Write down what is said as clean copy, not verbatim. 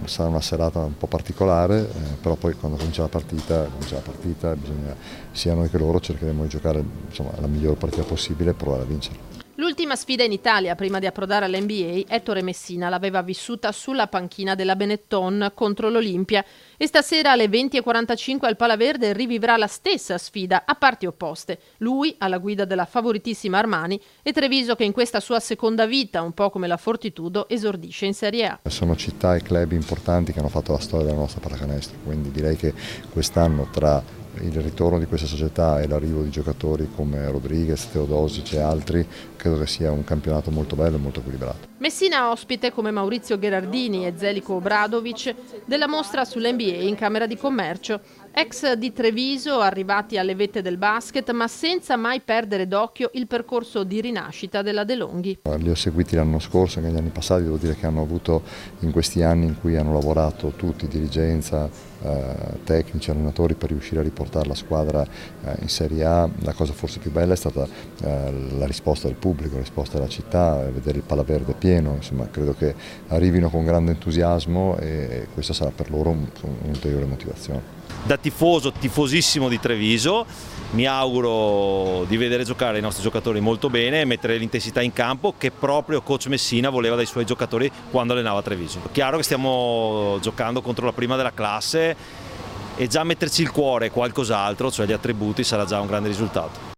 sarà una serata un po' particolare, però poi quando comincia la partita, bisogna, sia noi che loro cercheremo di giocare la miglior partita possibile e provare a vincere. L'ultima sfida in Italia prima di approdare all'NBA, Ettore Messina l'aveva vissuta sulla panchina della Benetton contro l'Olimpia e stasera alle 20:45 al Palaverde rivivrà la stessa sfida a parti opposte. Lui alla guida della favoritissima Armani e Treviso che in questa sua seconda vita, un po' come la Fortitudo, esordisce in Serie A. Sono città e club importanti che hanno fatto la storia della nostra pallacanestro, quindi direi che quest'anno tra il ritorno di questa società e l'arrivo di giocatori come Rodriguez, Teodosic e altri, credo che sia un campionato molto bello e molto equilibrato. Messina ospite come Maurizio Gherardini e Zeljko Obradovic della mostra sull'NBA in Camera di Commercio, ex di Treviso arrivati alle vette del basket ma senza mai perdere d'occhio il percorso di rinascita della De Longhi. Li ho seguiti l'anno scorso e negli anni passati, devo dire che hanno avuto in questi anni in cui hanno lavorato tutti, dirigenza, tecnici, allenatori per riuscire a riportare la squadra in Serie A. La cosa forse più bella è stata la risposta del pubblico, la risposta della città, vedere il Palaverde pieno, insomma credo che arrivino con grande entusiasmo e questa sarà per loro un'ulteriore motivazione. Da tifosissimo di Treviso, mi auguro di vedere giocare i nostri giocatori molto bene e mettere l'intensità in campo che proprio coach Messina voleva dai suoi giocatori quando allenava Treviso. Chiaro che stiamo giocando contro la prima della classe e già metterci il cuore e qualcos'altro, cioè gli attributi, sarà già un grande risultato.